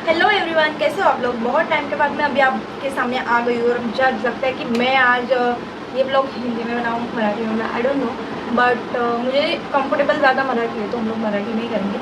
Hello everyone, कैसे हो आप लोग। बहुत टाइम के बाद मैं अभी आपके सामने आ गई हूँ और मुझे आज लगता है कि मैं आज ये ब्लॉग हिंदी में बनाऊँ मराठी में, आई डोंट नो, बट मुझे कंफर्टेबल ज़्यादा मराठी है तो हम लोग मराठी में ही करेंगे।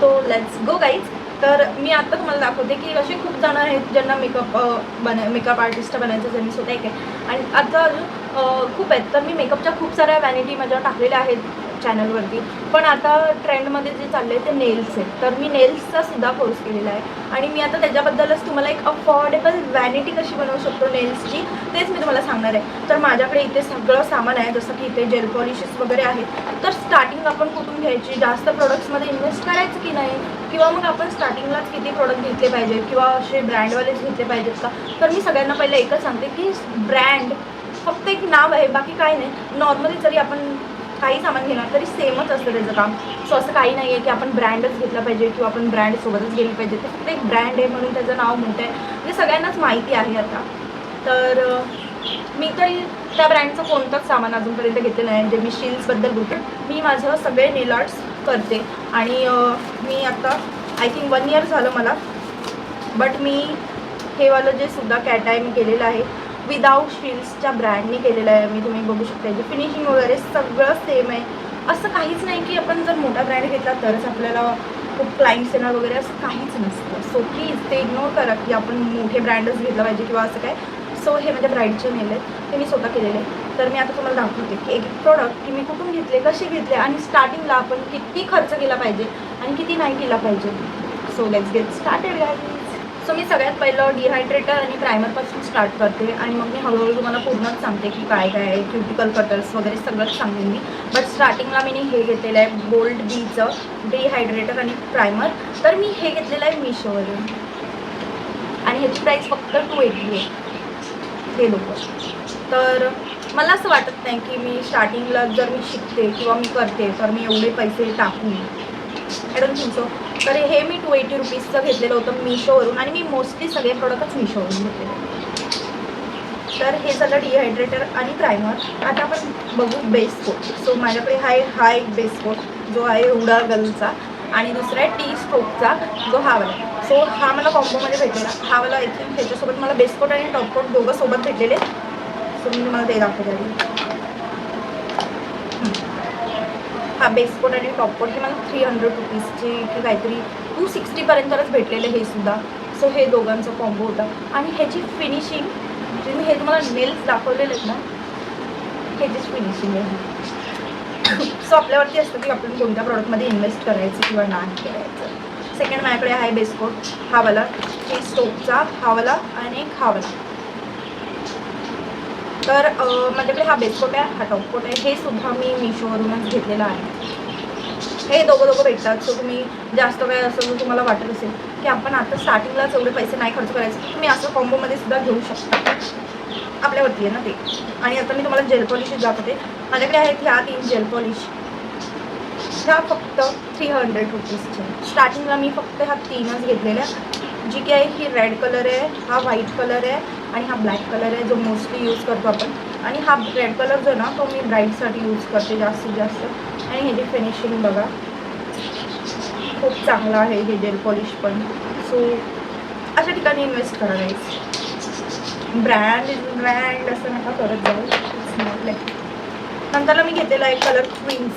तो लेट्स गो गाईज। तर मी आता तुम्हाला दाखवते की असे खूप जण आहेत ज्यांना मेकअप आर्टिस्ट बनायचं ज्यांनी स्वतः एक आहे आणि आता अजून खूप आहेत. तर मी मेकअपच्या खूप साऱ्या वॅनिटी माझ्या टाकलेल्या आहेत चॅनलवरती, पण आता ट्रेंडमध्ये जे चाललं आहे ते नेल्स आहेत. तर मी नेल्सचा सुद्धा कोर्स केलेला आहे आणि मी आता त्याच्याबद्दलच तुम्हाला एक अफोर्डेबल वॅनिटी कशी बनवू शकतो नेल्सची तेच मी तुम्हाला सांगणार आहे. तर माझ्याकडे इथे सगळं सामान आहे, जसं की इथे जेल पॉलिशेस वगैरे आहेत. तर स्टार्टिंग आपण कुठून घ्यायची, जास्त प्रोडक्ट्समध्ये इन्व्हेस्ट करायचं की नाही, किंवा मग आपण स्टार्टिंगलाच किती प्रोडक्ट घेतले पाहिजेत किंवा असे ब्रँडवालेच घेतले पाहिजेत का. तर मी सगळ्यांना पहिले एकच सांगते की ब्रँड फक्त एक नाव आहे, बाकी काय नाही. नॉर्मली जरी आपण काही सामान घेणार तरी सेमच असतं त्याचं काम. सो असं काही नाही आहे की आपण ब्रँडच घेतला पाहिजे किंवा आपण ब्रँडसोबतच गेली पाहिजे. ते फक्त एक ब्रँड आहे म्हणून त्याचं नाव मोठं आहे, म्हणजे सगळ्यांनाच माहिती आहे आता. तर मी तरी त्या ब्रँडचं कोणतंच सामान अजूनपर्यंत घेतलं नाही. जे मी शील्सबद्दल बोलते, मी माझं सगळे नेल आर्ट्स करते आणि मी आता आय थिंक 1 इयर झालं मला, बट मी हे वालं जे सुद्धा कॅटाय मी केलेलं आहे विदाऊट शील्सच्या ब्रँडने केलेलं आहे. मी तुम्ही बघू शकता जे फिनिशिंग वगैरे सगळं सेम आहे. असं काहीच नाही की आपण जर मोठा ब्रँड घेतला तरच आपल्याला खूप क्लायंट्स येणार वगैरे, असं काहीच नसतं. सो प्लीज ते इग्नोर करा की आपण मोठे ब्रँडच घेतला पाहिजे किंवा असं काय. सो हे माझ्या ब्राईडचे नेल आहेत, ते मी स्वतः केलेले आहे. तर मी आता तुम्हाला दाखवते की एक प्रोडक्ट की मी कुठून घेतले, कसे घेतले आणि स्टार्टिंगला आपण किती खर्च केला पाहिजे आणि किती नाही केला पाहिजे. So let's get started guys. So मी सगळ्यात पहिलं डिहायड्रेटर आणि प्रायमरपासून स्टार्ट करते आणि मग मी हळूहळू तुम्हाला पूर्णच सांगते की काय काय आहे, क्युटिकल कटर्स वगैरे सगळंच सांगेन मी. बट स्टार्टिंगला मी हे घेतलेलं आहे गोल्ड बीचं डिहायड्रेटर आणि प्रायमर. तर मी हे घेतलेलं आहे मिशोवरून आणि ह्याची प्राईस फक्त 280 आहे हे लोक. तर मला असं वाटत नाही की मी स्टार्टिंगला जर मी शिकते किंवा मी करते तर मी एवढे पैसे टाकून, आय डोंट थिंक सो. तर हे मी 280 रुपीजचं घेतलेलं होतं मिशोवरून आणि मी मोस्टली सगळे प्रोडक्टच मिशोवरून घेतलेले. तर हे झालं डिहायड्रेटर आणि प्रायमर. आता आपण बघू बेस कोट. सो माझ्याकडे हा एक बेस कोट जो आहे हुडा गर्लचा आणि दुसरा आहे टी स्ट्रोकचा जो हा वाला. सो हा मला कॉम्बोमध्ये भेटलेला. हा वाला आय थिंक ह्याच्यासोबत मला बेस कोट आणि टॉप कोट दोघं सोबत भेटलेले. सो मी तुम्हाला ते दाखवते आधी. हा बेस कोट आणि टॉप कोट हे मला 300 रुपीजचे की काहीतरी 260पर्यंतच भेटलेले हे सुद्धा. सो हे दोघांचा कॉम्बो होता आणि ह्याची फिनिशिंग म्हणजे मी हे तुम्हाला नेल्स दाखवलेले आहेत ना, ह्याचीच फिनिशिंग आहे. सो आपल्यावरती असतं की आपण कोणत्या प्रॉडक्टमध्ये इन्व्हेस्ट करायचं किंवा नाही करायचं. सेकंड माझ्याकडे आहे बेस कोट हा वाला, हे स्टोकचा हा वाला आणि एक हा वाला. तर माझ्याकडे हा बेस कोट आहे, हा टॉप कोट आहे. हे सुद्धा मी मिशोवरूनच घेतलेलं आहे. हे दोघं भेटतात. सो तुम्ही जास्त काय असं जर तुम्हाला वाटत असेल की आपण आता स्टार्टिंगलाच एवढे पैसे नाही खर्च करायचे तर तुम्ही असं कॉम्बोमध्ये सुद्धा घेऊ शकता. आपल्यावरती आहे ना ते. आणि आता मी तुम्हाला जेल पॉलिशच दाखवते. माझ्याकडे आहेत ह्या 3 जेल पॉलिश, ह्या फक्त 300 रुपीजच्या. स्टार्टिंगला मी फक्त ह्या 3च घेतलेल्या, जी की आहे ही रेड कलर आहे, हा व्हाईट कलर आहे आणि हा ब्लॅक कलर आहे जो मोस्टली यूज करतो आपण. आणि हा रेड कलर जो ना तो मी ब्राईडसाठी यूज करते जास्तीत जास्त. आणि ह्याची फिनिशिंग बघा खूप चांगलं आहे हे जेल पॉलिश पण. सो अशा ठिकाणी इन्व्हेस्ट करा गाईज. ब्रँड असं नका करत जाऊ. नंतरला मी घेतलेला आहे कलर क्वीन्स.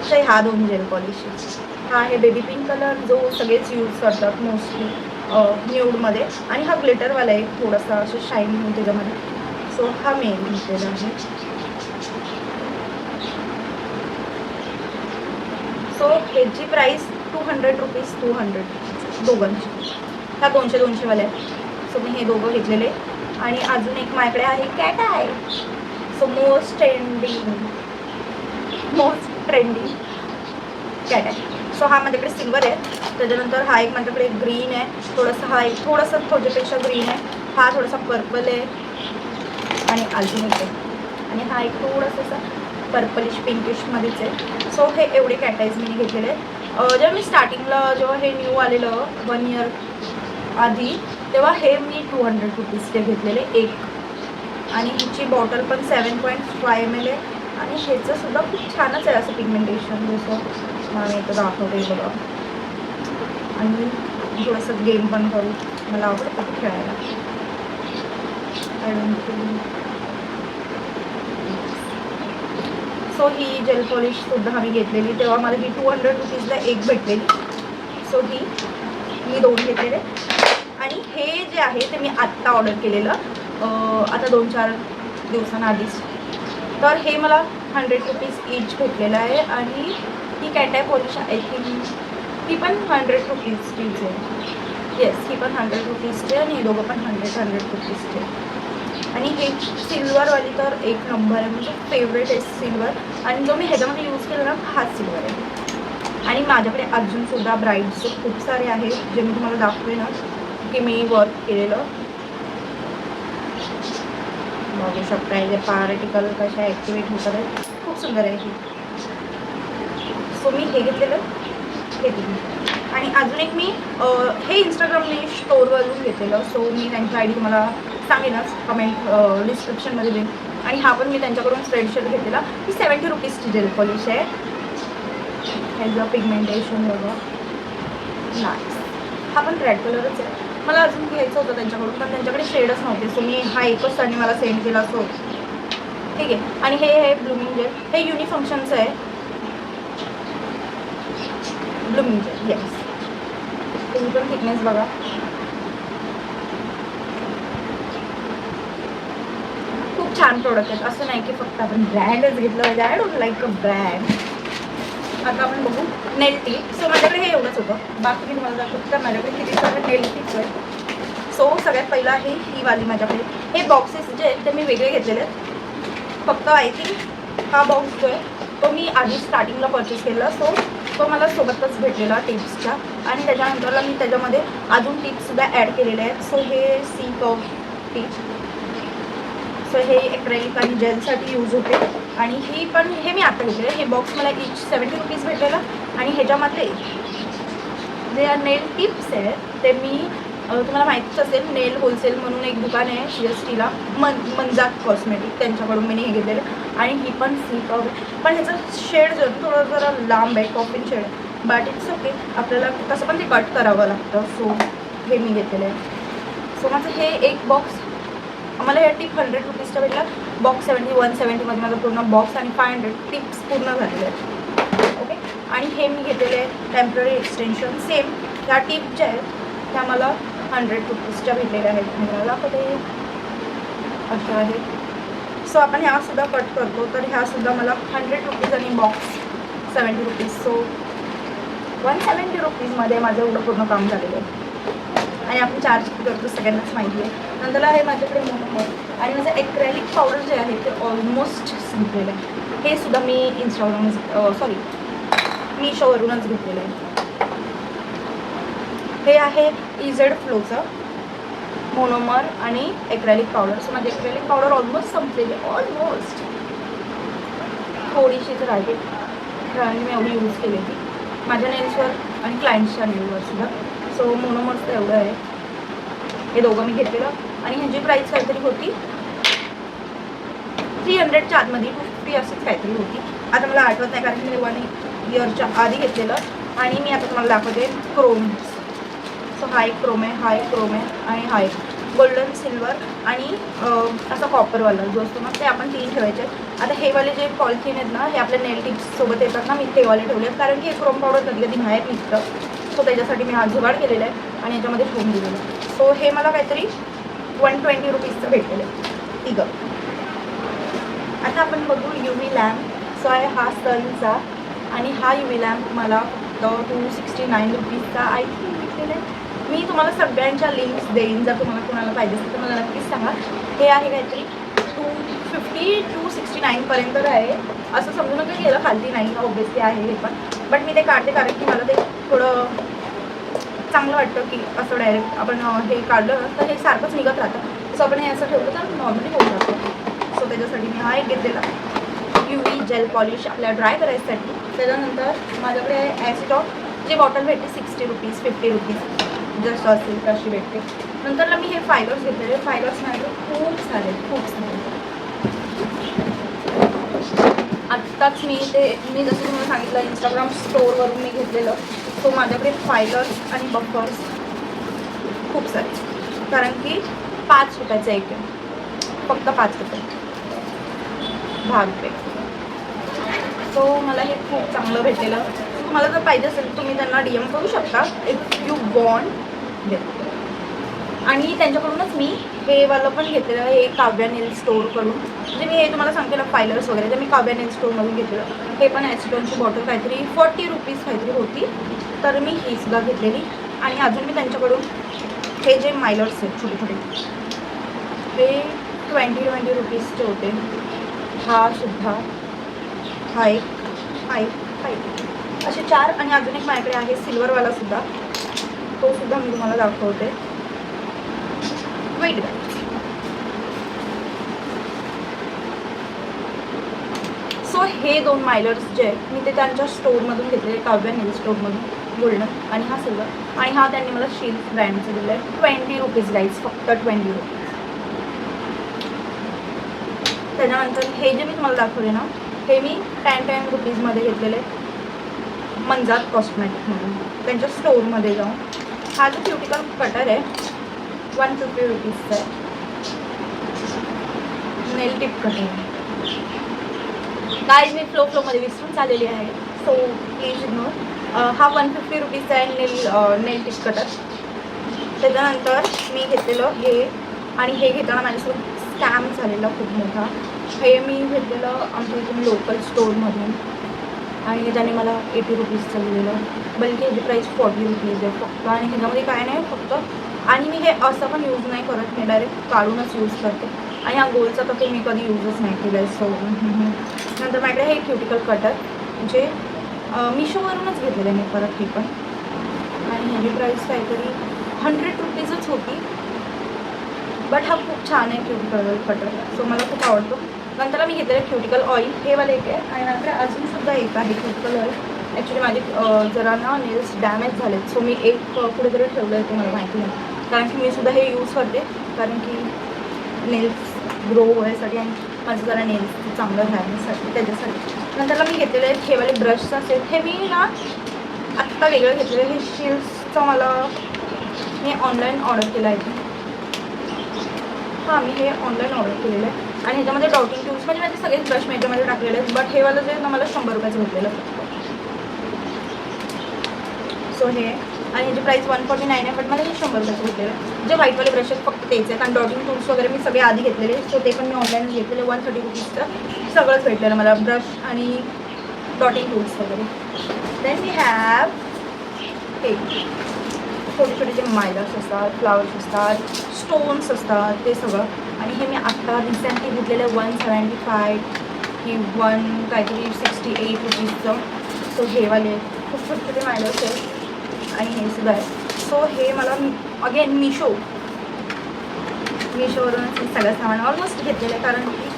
तर ह्या 2 जेल पॉलिशेस. हा आहे बेबी पिंक कलर जो सगळेच यूज करतात मोस्टली न्यूडमध्ये आणि हा ग्लिटरवाला आहे थोडासा असं शाईनिंग होते त्याच्यामध्ये. सो हा मी घेतलेला आहे. सो ह्याची प्राईस 200 रुपीज 200 दोघांची. ह्या 200 वाल्या आहे. सो मी हे दोघं घेतलेले. आणि अजून एक माझ्याकडे आहे कॅटाय. सो मोस्ट ट्रेंडी कॅटाय. सो हा माझ्याकडे सिल्वर आहे. त्याच्यानंतर हा एक माझ्याकडे ग्रीन आहे थोडंसं, हा एक थोडंसं थोड्यापेक्षा ग्रीन आहे. हा थोडासा पर्पल आहे आणि अजून एक आहे. आणि हा एक थोडासा असा पर्पलिश पिंकिशमध्येच आहे. सो हे एवढे कॅटाईज मी घेतलेले आहेत. जेव्हा मी स्टार्टिंगला जेव्हा हे न्यू आलेलं 1 इयर आधी तेव्हा हे मी 200 रुपीजचे घेतलेले एक. आणि ह्याची बॉटल पण 7.5 ml आहे आणि ह्याचंसुद्धा खूप छानच आहे असं पिगमेंटेशन, जसं मला इथं दाखवते बघा. आणि थोडंसं गेम पण करू. मला आवडतं ते खेळायला. सो ही जेल पॉलिशसुद्धा आम्ही घेतलेली. तेव्हा मला ही 200 रुपीजला एक भेटलेली. सो ही मी 2 घेतलेले. आणि हे जे आहे ते मी आत्ता ऑर्डर केलेलं आता 2-4 दिवसांआधीच. तर हे मला 100 रुपीज ईच भेटलेलं आहे. आणि ही कॅटाय पॉलिश आय थिंक ती पण 100 रुपीजचीच आहे. येस, ही पण 100 रुपीजची आणि हे दोघं पण 100 रुपीजचे. आणि हे सिल्वरवाली तर एक नंबर आहे, म्हणजे फेवरेट आहे सिल्वर. आणि जो मी ह्याच्यामध्ये यूज केला ना हाच सिल्वर आहे. आणि माझ्याकडे अजूनसुद्धा ब्राईड्सचे खूप सारे आहेत जे मी तुम्हाला दाखवे ना की मी वर्क केलेलं. बघू शकता जे पार्टिकल कशा ॲक्टिवेट होतात आहे. खूप सुंदर आहे ही. सो मी हे घेतलेलं हे दिली. आणि अजून एक मी हे इंस्टाग्रामने स्टोअरवरून घेतलेलं. सो मी त्यांची आय डी तुम्हाला सांगेनच, कमेंट डिस्क्रिप्शनमध्ये देईन. आणि हा पण मी त्यांच्याकडून स्प्रेडशीट घेतलेला. ही 70 रुपीजची जेल पॉलिश आहे. ह्याचं पिगमेंटेशन बघा नाईस. हा पण रेड कलरच आहे. मला अजून घ्यायचं होतं त्यांच्याकडून पण त्यांच्याकडे शेडच नव्हते. सो मी हा एकच त्यांनी मला सेंड केला. सो ठीक आहे. आणि हे आहे ब्लूमिंग जेल. हे युनिफंक्शनचं आहे. Blooming gel yes. तुम्ही पण थिकनेस बघा. खूप छान प्रोडक्ट आहेत. असं नाही की फक्त आपण ब्रँडच घेतलं पाहिजे. I don't like a brand. आता आपण बघू नेल टिप. सो माझ्याकडे हे एवढंच होतं. बाकी मी तुम्हाला दाखवतो तर माझ्याकडे किती सारे नेल टिप्स आहेत. सो सगळ्यात पहिला आहे ही वाली माझ्याकडे. हे बॉक्सेस जे आहेत ते मी वेगळे घेतलेले आहेत. फक्त आय थिंक हा बॉक्स जो आहे तो मी आधी स्टार्टिंगला परचेस केला. सो तो मला सोबतच भेटलेला टिप्सच्या. आणि त्याच्यानंतरला मी त्याच्यामध्ये अजून टिप्ससुद्धा ॲड केलेले आहेत. सो हे सी कर्व टिप. सो हे ॲक्रेलिक आणि जेलसाठी यूज होते. आणि ही पण हे मी आता घेतलेलं. हे बॉक्स मला ईच 70 रुपीज भेटलेलं. आणि ह्याच्यामध्ये जे नेल टिप्स आहेत ते मी तुम्हाला माहितीच असेल नेल होलसेल म्हणून एक दुकान आहे CSTला मंजात कॉस्मेटिक, त्यांच्याकडून मी हे घेतलेलं. आणि ही पण सी कर्व पण ह्याचं शेड जो थोडं जरा लांब आहे, कॉफिन शेड आहे. बट इट्स ओके, आपल्याला तसं पण ते कट करावं लागतं. सो हे मी घेतलेलं आहे. सो माझं हे एक बॉक्स आम्हाला या टिप 100 रुपीजचा भेटला. बॉक्स 170मध्ये माझा पूर्ण बॉक्स आणि 500 टिप्स पूर्ण झालेले आहेत. ओके. आणि हे मी घेतलेले आहे टेम्पररी एक्सटेन्शन. सेम ह्या टिप ज्या आहेत त्या मला 100 रुपीजच्या भेटलेल्या आहेत. मला कधी अशा आहेत. सो आपण ह्यासुद्धा कट करतो तर ह्यासुद्धा मला 100 रुपीज आणि बॉक्स 70 रुपीज. सो 170 रुपीजमध्ये माझं एवढं पूर्ण काम झालेलं आहे. आणि आपण चार्ज करतो सगळ्यांनाच माहिती आहे. नंतर आहे माझ्याकडे मोनोमर. आणि माझं ॲक्रेलिक पावडर जे आहे ते ऑलमोस्ट संपलेलं आहे. हे सुद्धा मी मीशोवरूनच घेतलेलं आहे. हे आहे इझेड फ्लोचं मोनोमर आणि ॲक्रेलिक पावडर. सो माझी ॲक्रेलिक पावडर ऑलमोस्ट संपलेली आहे. ऑलमोस्ट थोडीशीच राहिली आणि मी एवढी यूज केली ती माझ्या नेल्सवर आणि क्लायंट्सच्या नेलवर सुद्धा. सो मोनोमरचं एवढं आहे. हे दोघं मी घेतलेलं. आणि ह्याची प्राईस काहीतरी होती 300च्या आतमध्ये, 250 अशीच काहीतरी होती. आता मला आठवत नाही कारण मी 1 इयरच्या आधी घेतलेलं. आणि मी आता तुम्हाला दाखवते क्रोम. सो हा एक क्रोम आहे, हा एक क्रोम आहे आणि हा एक गोल्डन सिल्वर आणि असा कॉपरवाला जो असतो ना ते आपण 3 ठेवायचे. आता हे वाले जे पॉलिथिन आहेत ना हे आपल्या नेल टिप्ससोबत येतात ना, मी ते वाले ठेवले आहेत कारण की हे क्रोम पावडर कधी कधी बाहेर निघतं. सो त्याच्यासाठी मी हा जुगाड केलेला आहे आणि याच्यामध्ये ठेवून दिलेलं आहे. सो हे मला काहीतरी 120 रुपीजचं भेटलेलं आहे तिघं. आता आपण बघू UV लॅम्प. सो आहे हा सनचा आणि हा UV लॅम्प मला 269 रुपीजचा आय थिंक भेटलेला आहे. मी तुम्हाला सगळ्यांच्या लिंक्स देईन, जर तुम्हाला कोणाला पाहिजे असेल तर मला नक्कीच सांगा. हे आहे काहीतरी 250 269 पर्यंत आहे. असं समजू नका गेलं खालती नाही, ऑब्वियसली आहे हे पण. बट मी ते काढते कारण की मला ते थोडं चांगलं वाटतं की असं डायरेक्ट आपण हे काढलं तर हे सारखंच निघत राहतं. सो आपण हे असं ठेवलं तर नॉर्मली होऊ शकतं. सो त्याच्यासाठी मी हा एक घेतलेला UV जेल पॉलिश आपल्या ड्राय करायसाठी. त्याच्यानंतर माझ्याकडे आहे ॲसिटॉन, जे बॉटल भेटते 60 रुपीज 50 रुपीज जसं असेल तशी भेटते. नंतरला मी हे फायबर्स घेतलेले. फायबर्स माझ्याकडे खूप सारे. आत्ताच मी जसं तुम्हाला सांगितलं इंस्टाग्राम स्टोअरवरून मी घेतलेलं. सो माझ्याकडे फायबर्स आणि बफर्स खूप सारे, कारण की 5 रुपयाचं एक आहे, फक्त 5 रुपये, 10 रुपये. सो मला हे खूप चांगलं भेटलेलं. तुम्हाला जर पाहिजे असेल तुम्ही त्यांना DM करू शकता इफ यू वॉन्ट. आणि त्यांच्याकडूनच मी हे वालं पण घेतलेलं, हे काव्या नेल स्टोअरकडून. म्हणजे मी हे तुम्हाला सांगते ना फायलर्स वगैरे, तर मी काव्या नेल स्टोअरमधून घेतलेलं. हे पण ॲसिटॉनची बॉटल काहीतरी 40 रुपीज काहीतरी होती, तर मी ही सुद्धा घेतलेली. आणि अजून मी त्यांच्याकडून हे जे मायलर्स आहेत छोटे छोटे, हे 20 रुपीजचे होते. हा सुद्धा, हा एक, हा एक, हा एक, असे 4. आणि अजून एक माझ्याकडे आहे सिल्वरवाला सुद्धा, तो सुद्धा मी तुम्हाला दाखवते. वेट. सो हे 2 मायलर्स जे आहेत मी ते त्यांच्या स्टोअरमधून घेतलेले, काव्या नेल स्टोअरमधून, गोल्डन. आणि हा सिल्वर. आणि हा त्यांनी मला शिल्क ब्रँडचं दिलं आहे. 20 रुपीज गाईज, फक्त 20 रुपीज. त्याच्यानंतर हे जे मी तुम्हाला दाखवले ना, हे मी 10 रुपीजमध्ये घेतलेले, मंजात कॉस्मेटिकमधून, त्यांच्या स्टोअरमध्ये जाऊन. हा जो क्युटिकल कटर आहे 150 रुपीजचा आहे, नेल टिप कटर. गाईज मी फ्लोमध्ये विसरून चाललेली आहे, सो प्लीज इग्नोर. हा 150 रुपीजचा आहे नेल टिप कटर. त्याच्यानंतर मी घेतलेलं हे, आणि हे घेताना माझ्यासोबत स्कॅम झालेला खूप मोठा. हे मी घेतलेलं आमच्या इथून लोकल स्टोअरमधून, आणि त्याने मला 80 रुपीजचं दिलेलं, बल्कि ह्याची प्राईस 40 रुपीज आहे फक्त. आणि ह्याच्यामध्ये काय नाही फक्त. आणि मी हे असं पण यूज नाही करत, मी डायरेक्ट काढूनच यूज करते. आणि हा गोलचा तर ते मी कधी यूजच नाही केलं आहे. सो नंतर माझ्याकडे हे क्युटिकल कटर, जे मिशोवरूनच घेतलेलं आहे मी परत, हे पण. आणि ह्याची प्राईस काहीतरी 100 रुपीजच होती, बट हा खूप छान आहे क्युटिकल कटर, सो मला खूप आवडतो. नंतर मी घेतलेलं क्युटिकल ऑइल, हे वाला एक आहे. आणि नंतर अजूनसुद्धा एक आहे क्युटिकल ऑइल. ॲक्च्युली माझे जरा ना नेल्स डॅमेज झालेत, सो मी एक कुठेतरी ठेवलं आहे, ते मला माहिती नाही. कारण की मी सुद्धा हे यूज करते, कारण की नेल्स ग्रो होण्यासाठी आणि माझं जरा नेल्स चांगलं राहण्यासाठी, त्याच्यासाठी. नंतर मी घेतलेलं आहे हे वाले ब्रशचा सेट. हे मी ना आत्ता वेगळं घेतलेलं आहे. हे शिल्सचं मला मी ऑनलाईन ऑर्डर केलं आहे. हां, मी हे ऑनलाईन ऑर्डर केलेलं आहे. आणि ह्याच्यामध्ये डॉटिंग टूल्स म्हणजे माझे सगळेच ब्रश मी ह्याच्यामध्ये टाकलेले आहेत, बट हे वालं जे ना मला 100 रुपयाचं भेटलेलं फक्त. सो हे, आणि ह्याची प्राईस 149 आहे, बट मला हे 100 रुपयाचं भेटलेलं आहे. जे व्हाईटवाले ब्रशेस फक्त तेच आहेत. आणि डॉटिंग टूल्स वगैरे मी सगळे आधी घेतलेले, सो ते पण मी ऑनलाईनच घेतलेले. 130 रुपीजचं सगळंच भेटलेलं मला, ब्रश आणि डॉटिंग टूल्स वगैरे. देन वी हॅव हे छोटे छोटे जे मायलर्स असतात, फ्लावर्स असतात, स्टोन्स असतात, ते सगळं. आणि हे मी आत्ता रिसेंटली घेतलेलं 175 की 1 काहीतरी 68 रुपीजचं. सो हे वाले खूप छोटे छोटे मायलर्स आहेत, आणि हे सुद्धा आहे. सो हे मला अगेन मिशोवरूनच मी सगळं सामान ऑलमोस्ट घेतलेलं आहे, कारण की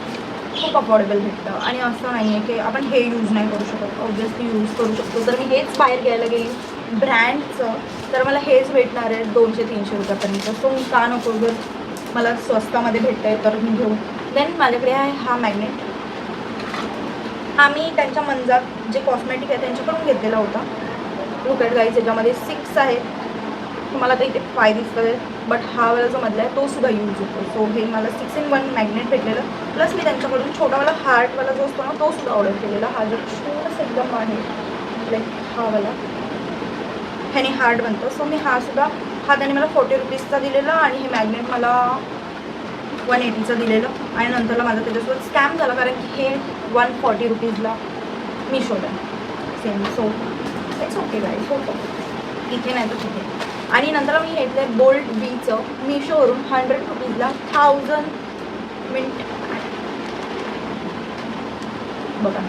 खूप अफोर्डेबल भेटतं. आणि असं नाही आहे की आपण हे यूज नाही करू शकत, ऑब्व्हियसली यूज करू शकतो. जर मी हेच बाहेर घ्यायला गेली ब्रँडचं, तर मला हेच भेटणार आहे 200-300 रुपयापर्यंत. सो मी का नको, जर मला स्वस्तामध्ये भेटतं आहे तर मी घेऊ. देन माझ्याकडे आहे हा मॅग्नेट. हा मी त्यांच्या मंजात जे कॉस्मेटिक आहे त्यांच्याकडून घेतलेला होता. लुक गाईज, याच्यामध्ये 6 आहेत, तुम्हाला तर इथे 5 दिसतं आहे, बट हा वाला जो मधला आहे तो सुद्धा यूज होतो. सो हे मला 6 in 1 मॅग्नेट भेटलेलं. प्लस मी त्यांच्याकडून छोटावाला हार्टवाला जो असतो ना तो सुद्धा ऑर्डर केलेला. हा जो छोटासा एकदम आहे लाईक हा वाला, ह्याने हार्ट बनतं. सो मी हा सुद्धा, हा त्याने मला 40 रुपीजचा दिलेला, आणि हे मॅग्नेट मला 180चं दिलेलं. आणि नंतरला माझा त्याच्यासोबत स्कॅम झाला, कारण की हे 140 रुपीजला मी शोधलं same. So it's okay guys, होतं इथे नाही तर तिथे. आणि नंतर मी घेतलं बोल्ड बीचं मिशोवरून 100 रुपीजला 1000 मिनिट बघा.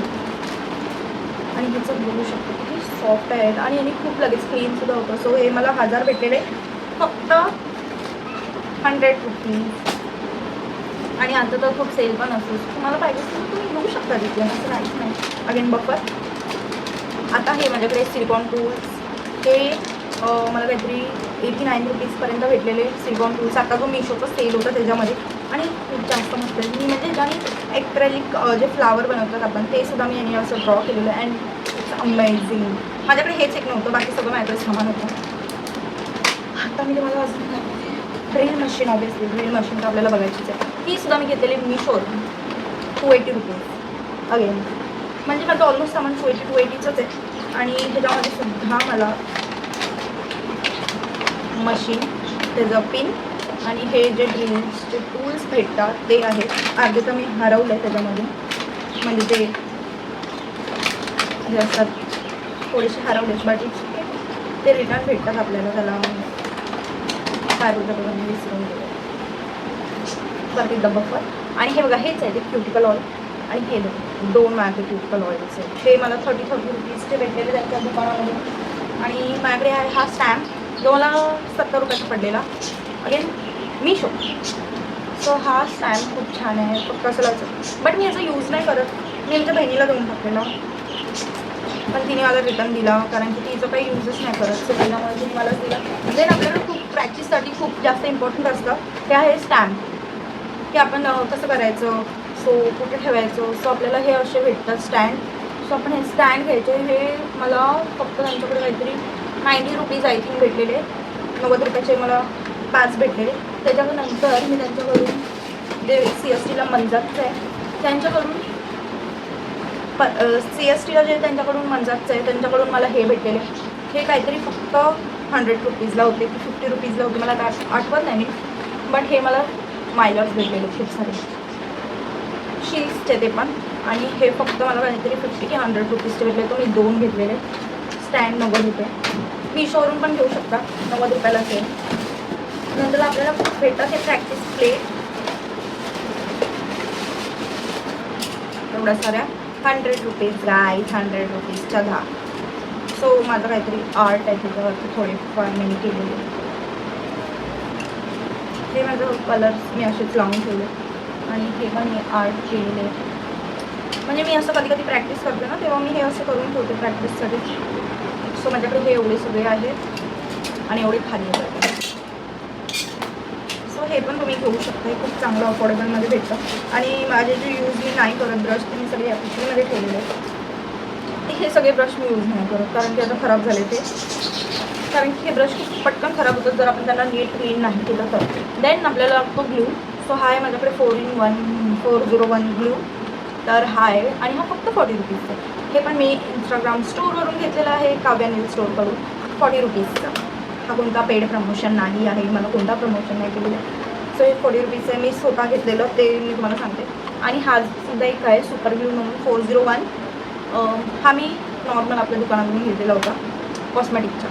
आणि ह्याचं बघू शकतो किती सॉफ्ट आहेत, आणि याने खूप लगेच क्लीनसुद्धा होतं. सो हे मला 1000 भेटलेले फक्त 100 रुपीज. आणि आता तर खूप सेल पण असतो, तुम्हाला पाहिजे असेल तर तुम्ही घेऊ शकता तिथे, असं काहीच नाही. Again buffer. आता हे माझ्याकडे सिलिकॉन टूल्स, हे मला काहीतरी 89 रुपीजपर्यंत भेटलेले सिलिकॉन टूल्स. आता जो मिशोचा सेल होता त्याच्यामध्ये, आणि खूप जास्त मस्त आहे. मी म्हणजे ज्याने ॲक्रेलिक जे फ्लावर बनवतात आपण, ते सुद्धा मी यांनी असं ड्रॉ केलेलं आहे. And it's amazing. माझ्याकडे हेच एक नव्हतं, बाकी सगळं माझ्याकडे सामान होतं. आता मी तुम्हाला अजून drill machine, obviously drill machine तर आपल्याला बघायचीच आहे. ती सुद्धा मी घेतलेली मीशोवरून 280 रुपीज अगेन. म्हणजे माझं ऑलमोस्ट सामान 280-280च आहे. आणि ह्याच्यामध्ये सुद्धा मला मशीन, त्याचं पिन आणि हे जे ड्रिल्सचे टूल्स भेटतात ते आहेत. अर्धे तर मी हरवलं आहे त्याच्यामध्ये, म्हणजे ते जे असतात थोडेसे हरवले, बट ते रिटर्न भेटतात आपल्याला. त्याला काय बोलतात बघा, मी विसरून गेले. परत एकदा बफर. आणि हे बघा, हेच आहे ते क्युटिकल ऑइल. आणि हे दोन माझे क्युटिकल ऑइल्स आहेत. ते मला 30 रुपीजचे भेटलेले त्यांच्या दुकानामध्ये. आणि माझ्याकडे आहे हा स्टॅम्प, जो मला 70 रुपयाचा पडलेला, अगेन मीशो. सो हा स्टॅम्प खूप छान आहे, फक्त असं लावायचं. बट मी याचा यूज नाही करत. मी आमच्या बहिणीला देऊन टाकलेला, पण तिने मला रिटर्न दिला, कारण की तिचं काही यूजच नाही करत. सो त्याच्यामुळे तिने मला दिला. देन आपल्याकडे खूप प्रॅक्टिससाठी खूप जास्त इम्पॉर्टंट असतं ते आहे स्टॅम्प, की आपण कसं करायचं, सो कुठे ठेवायचं. सो आपल्याला हे असे भेटतात स्टँड. सो आपण हे स्टँड घ्यायचे. हे मला फक्त त्यांच्याकडे काहीतरी 90 रुपीज आय थिंक भेटलेले, 90 रुपयाचे मला 5 भेटलेले. त्याच्यानंतर मी त्यांच्याकडून जे CSTला मंजातचं आहे त्यांच्याकडून CSTला जे त्यांच्याकडून मंजातचं आहे त्यांच्याकडून मला हे भेटलेले. हे काहीतरी फक्त 100 रुपीजला होते की 50 रुपीजला होते, मला काय आठवत नाही मी. बट हे मला मायलर्स भेटलेले खूप सारे शील्सचे ते पण. आणि हे फक्त मला काहीतरी 50 की 100 रुपीजचे भेटले. तो मी 2 घेतलेले. स्टँड 90 रुपये. मीशोवरून पण घेऊ शकता, 90 रुपयाला असेल. नंतर आपल्याला भेटतात हे प्रॅक्टिस प्लेट, एवढ्या साऱ्या 100 रुपीज गाईज, 100 रुपीजच्या 10. सो माझं काहीतरी आर्ट आहे त्याच्यावरती थोडेफार मी केलेले. हे माझं कलर्स मी असेच लावून ठेवले. आणि हे पण मी आर्ट केलेले. म्हणजे मी असं कधी कधी प्रॅक्टिस करते ना, तेव्हा मी हे असं करून ठेवते प्रॅक्टिससाठी. सो माझ्याकडे हे एवढे सगळे आहेत आणि एवढे खाली येतात. सो हे पण तुम्ही घेऊ शकता. हे खूप चांगलं अफोर्डेबलमध्ये भेटतं. आणि माझे जे यूज मी नाही करत ब्रश, ते मी सगळे या पिशवीमध्ये ठेवलेले आहेत. हे सगळे ब्रश मी यूज नाही करत, कारण की आता खराब झाले ते. कारण की हे ब्रश खूप पटकन खराब होतात जर आपण त्यांना नीट क्लीन नाही केलं तर. देन आपल्याला लागतो ग्लू. सो हा आहे माझ्याकडे 401 ग्लू. तर हा आहे आणि हा फक्त 40 रुपीजचा. हे पण मी इंस्टाग्राम स्टोअरवरून घेतलेला आहे, काव्या नील स्टोअरकडून, 40 रुपीजचा. हा कोणता पेड प्रमोशन नाही आहे, मला कोणता प्रमोशन नाही केलेलं. सो हे 40 रुपीजचं आहे. मी स्वतः घेतलेलं ते मी तुम्हाला सांगते. आणि हा सुद्धा एक आहे सुपर ग्लू म्हणून 401. हा मी नॉर्मल आपल्या दुकानातून घेतलेला होता कॉस्मॅटिकचा.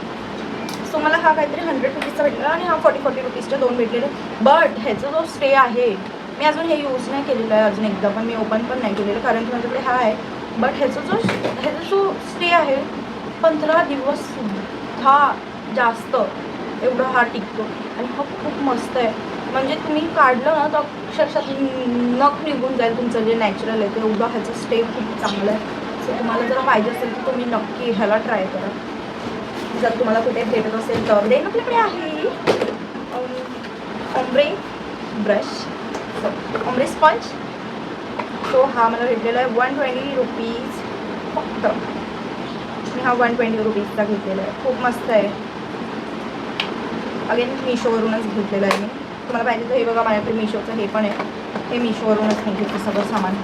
सो मला हा काहीतरी 100 रुपीजचा भेटलेला आणि हा 40 रुपीजच्या 2 भेटलेले. बट ह्याचा जो स्टे आहे, मी अजून हे यूज नाही केलेलं आहे अजून एकदा पण, मी ओपन पण नाही केलेलं कारण की माझ्याकडे हा आहे. बट ह्याचा जो स्टे आहे 15 दिवससुद्धा जास्त एवढा हा टिकतो. आणि हा खूप मस्त आहे. म्हणजे तुम्ही काढलं ना तर अक्षरशः नख निघून जाईल तुमचं जे नॅचरल आहे ते. एवढा ह्याचा स्टे खूप चांगला आहे. सो तुम्हाला जर पाहिजे असेल तर तुम्ही नक्की ह्याला ट्राय करा जर तुम्हाला कुठे भेटत असेल तर. देन आपल्याकडे आहे ombre brush, ombre sponge. So हा मला भेटलेला आहे 120 रुपीज फक्त. मी हा 120 रुपीजचा घेतलेला आहे. खूप मस्त आहे. अगेन मीशोवरूनच घेतलेलं आहे मी. तुम्हाला पाहिजे तर हे बघा माझ्याकडे मीशोचं हे पण आहे. हे मीशोवरूनच मी घेतलं सगळं सामान.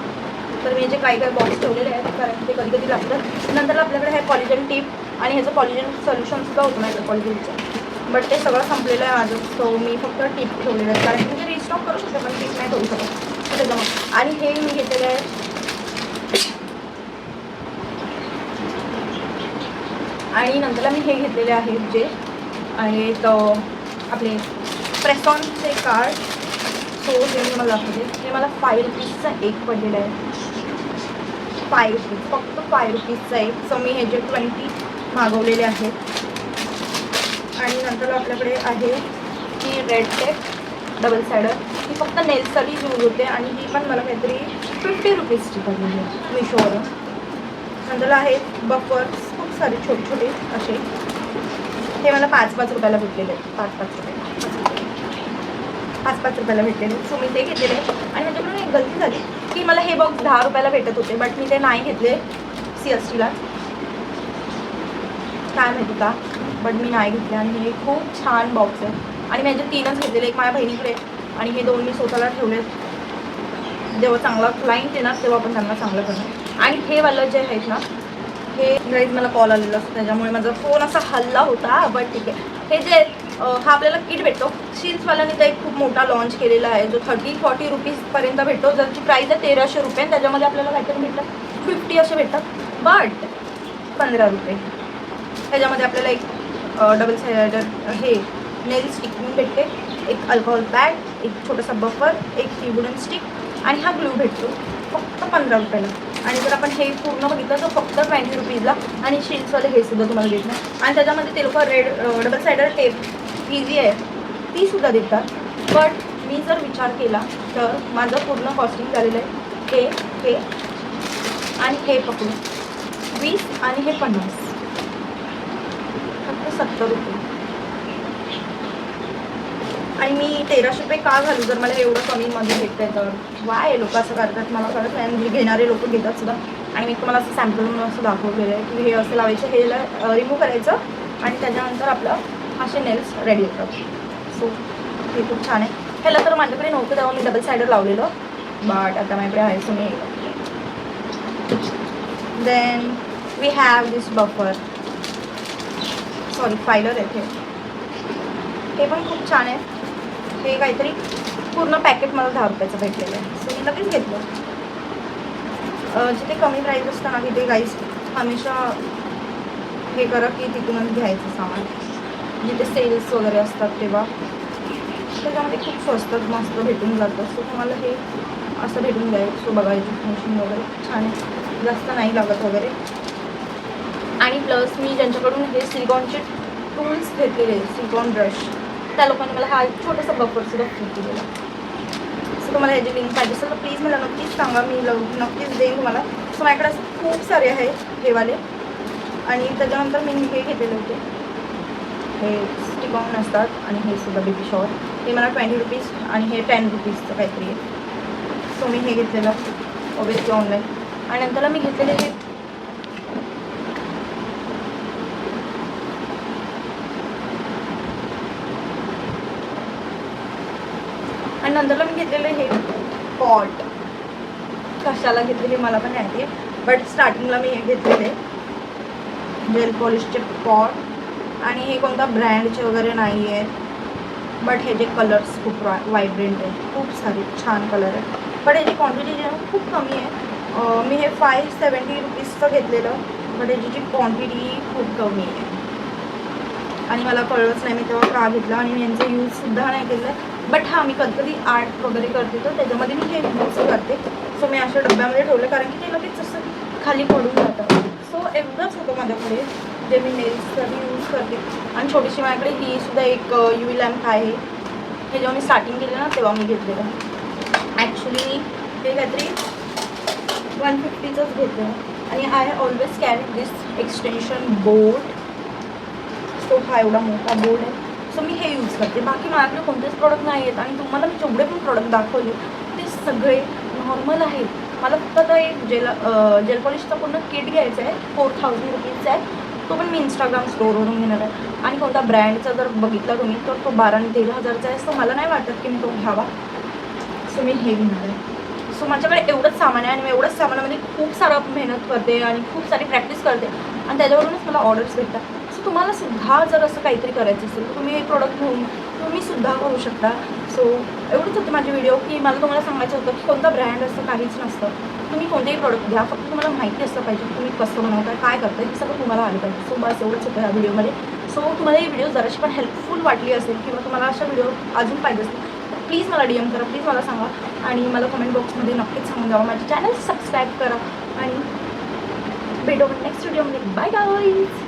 तर मी जे काही बॉक्स ठेवलेले आहेत कारण ते कधी कधी लागतात. नंतर आपल्याकडे हे कॉलिजन टीप आणि ह्याचं कॉलिजन सोल्युशनसुद्धा होतं माझं कॉलिजनचं. बट ते सगळं संपलेलं आहे माझं. सो मी फक्त टीप ठेवलेलं आहे कारण की म्हणजे रिस्टॉक करू शकते पण टीप नाही ठेवू शकत त्याच्यामुळे. आणि हे मी घेतलेलं आहे आणि नंतरला मी हे घेतलेले आहेत जे आहेत आपले प्रेसॉनचे कार्ड. सो हे मी मला दाखवते. हे मला 5 रुपीजचा एक पडलेलं आहे. 5 रुपीज, फक्त 5 रुपीजचा एक. सो मी हे जे 20 मागवलेले आहेत. आणि नंतर आपल्याकडे आहे ही रेड टेप डबल सायडर. ही फक्त नेल्ससाठी यूज होते आणि ही पण मला काहीतरी 50 रुपीजची पडलेली आहे मीशोवरून. नंतर आहेत बफर्स खूप सारे छोटे छोटे असे. हे मला 5-5 रुपयाला भेटलेले आहेत. 5-5 रुपये, 5-5 रुपयाला भेटलेले. सो मी ते घेतलेले. आणि माझ्याकडून एक गलती झाली की मला हे बॉक्स 10 रुपयाला भेटत होते बट मी ते नाही घेतले CSTला. काय माहिती का, बट मी नाही घेतले. आणि हे खूप छान बॉक्स आहे. आणि मी याचे 3च घेतलेले, एक माझ्या बहिणीकडे आणि हे 2 मी स्वतःला ठेवले. जेव्हा चांगला क्लायंट येणार तेव्हा आपण त्यांना चांगलं करणार. आणि हे वालं जे आहेत ना, हे गाईज मला कॉल आलेला असतो त्याच्यामुळे माझा फोन असा हल्ला होता, बट ठीक आहे. हे जे हा आपल्याला किट भेटतो, शील्सवाल्याने तर एक खूप मोठा लॉन्च केलेला आहे जो 30-40 रुपीजपर्यंत भेटतो, ज्याची प्राईस आहे 1300 रुपये. त्याच्यामध्ये आपल्याला काहीतरी भेटलं 50 असे भेटतात, बट 15 रुपये. त्याच्यामध्ये आपल्याला एक डबल साइडर हे नेल स्टिक म्हणून भेटते, एक अल्कोहोल पॅड, एक छोटासा बफर, एक ही वुडन स्टिक आणि हा ग्लू भेटतो फक्त 15 रुपयाला. आणि जर आपण हे पूर्ण बघितलं तर फक्त 20 रुपीजला. आणि शील्सवाले हे सुद्धा तुम्हाला देतात. आणि त्याच्यामध्ये ते लोक रेड डबल सायडर टेप ही जी आहे ती सुद्धा देतात. बट मी जर विचार केला तर माझं पूर्ण कॉस्टिंग झालेलं आहे हे आणि हे पकडून 20 आणि हे 50, फक्त 70 रुपये. आणि मी 1300 रुपये का घालू जर मला एवढं कमीमध्ये भेटतं आहे तर. वाय लोक असं करतात मला कळत नाही. म्हणजे घेणारे लोक घेतात सुद्धा. आणि मी तुम्हाला असं सॅम्पल म्हणून असं दाखवलेलं आहे की हे असं लावायचं, हे रिमूव्ह करायचं आणि त्याच्यानंतर आपलं असे नेल्स रेडी होतात. सो हे खूप छान आहे. ह्याला तर माझ्याकडे नव्हतं तेव्हा मी डबल सायडर लावलेलं, बट आता माझ्याकडे आहे. सो मी then we have this buffer, sorry filer आहे हे पण खूप छान आहे. हे काहीतरी पूर्ण पॅकेट मला 10 रुपयाचं भेटलेलं आहे. सो मी लगेच घेतलं. जिथे कमी प्राईस असतं ना तिथे गाईज हमेशा हे करा की तिथूनच घ्यायचं सामान. जिथे सेल्स वगैरे असतात तेव्हा त्याच्यामध्ये खूप स्वस्तात मस्त भेटून जातं. सो तुम्हाला हे असं भेटून जाईल. सो बघायचं फिनिशिंग वगैरे छान आहे, जास्त नाही लागत वगैरे. आणि प्लस मी ज्यांच्याकडून हे सिलिकॉनचे टूल्स घेतलेले, सिलिकॉन ब्रश, त्या लोकांनी मला हा एक छोटासा बफरसुद्धा फ्री दिलेला. सो तुम्हाला ह्याची लिंक पाहिजे असेल तर प्लीज मला नक्कीच सांगा, मी नक्कीच देईन तुम्हाला. सो माझ्याकडे असं खूप सारे आहेत हे वाले. आणि त्याच्यानंतर मी हे घेतलेले होते, हे स्टिक ऑन असतात आणि हे सुद्धा बेबी शॉवर. हे मला 20 रुपीज आणि हे 10 रुपीजचं काहीतरी आहे. सो मी हे घेतलेलं ऑब्वियसली ऑनलाईन. आणि नंतरला मी घेतलेले हे आणि नंतरला मी घेतलेले हे पॉट. कशाला घेतलेले मला पण माहिती आहे, बट स्टार्टिंगला मी हे घेतलेले जेल पॉलिशचे पॉट. आणि हे कोणता ब्रँडचे वगैरे नाही आहेत, बट हे जे कलर्स खूप वायब्रंट आहे, खूप सारे छान कलर आहे. बट याची क्वांटिटी जी आहे खूप कमी आहे. मी हे 570 रुपीजचं घेतलेलं, बट याची जी क्वांटिटी खूप कमी आहे. आणि मला कळलंच नाही मी तेव्हा का घेतलं. आणि मी यांचं यूजसुद्धा नाही केलं. बट हां, मी कधी आर्ट वगैरे करते तर त्याच्यामध्ये मी हे यूज करते. सो मी अशा डब्यामध्ये ठेवलं कारण की ते लगेच असं खाली पडून जातं. सो एवढंच होतं माझ्याकडे जे मी नेल्ससाठी यूज करते. आणि छोटीशी माझ्याकडे ही सुद्धा एक UV लॅम्प आहे. हे जेव्हा मी स्टार्टिंग केलं ना तेव्हा मी घेतलेलं. ॲक्च्युली हे काहीतरी 150चंच घेतलं. आणि I always carry this extension board. So हा एवढा मोठा बोर्ड आहे. सो मी हे यूज करते. बाकी माझ्याकडे कोणतेच प्रॉडक्ट नाही आहेत. आणि तुम्हाला मी जेवढे पण प्रॉडक्ट दाखवले ते सगळे नॉर्मल आहेत. मला फक्त आता एक जेल पॉलिशचा पूर्ण किट घ्यायचा आहे, 4000 रुपीजचा आहे. तो पण मी इंस्टाग्राम स्टोअरवरून घेणार आहे. आणि कोणता ब्रँडचा जर बघितला तुम्ही तर तो 12 आणि 13,000चा आहे. सो मला नाही वाटत की मी तो घ्यावा. सो मी हे घेणार आहे. सो माझ्याकडे एवढंच सामान आहे. आणि मी एवढंच सामानामध्ये खूप सारं मेहनत करते आणि खूप सारी प्रॅक्टिस करते. आणि त्याच्यावरूनच मला ऑर्डर्स भेटतात. सो तुम्हाला सुद्धा जर असं काहीतरी करायचं असेल तर तुम्ही हे प्रोडक्ट घेऊन तुम्ही सुद्धा करू शकता. सो एवढंच होतं माझी व्हिडिओ की मला तुम्हाला सांगायचं होतं की कोणता ब्रँड असतं काहीच नसतं. तुम्ही कोणतेही प्रोडक्ट घ्या, फक्त तुम्हाला माहिती असलं पाहिजे तुम्ही कसं बनवताय, काय करताय, हे सगळं तुम्हाला आलं पाहिजे. सो बस एवढंच होतं ह्या व्हिडिओमध्ये. सो तुम्हाला ही व्हिडिओ जराशी पण हेल्पफुल वाटली असेल किंवा तुम्हाला अशा व्हिडिओ अजून पाहिजे असतील तर प्लीज मला DM करा, प्लीज मला सांगा. आणि मला कमेंट बॉक्समध्ये नक्कीच सांगून जावा. माझे चॅनल सबस्क्राईब करा. आणि भेटू नेक्स्ट व्हिडिओमध्ये. Bye guys.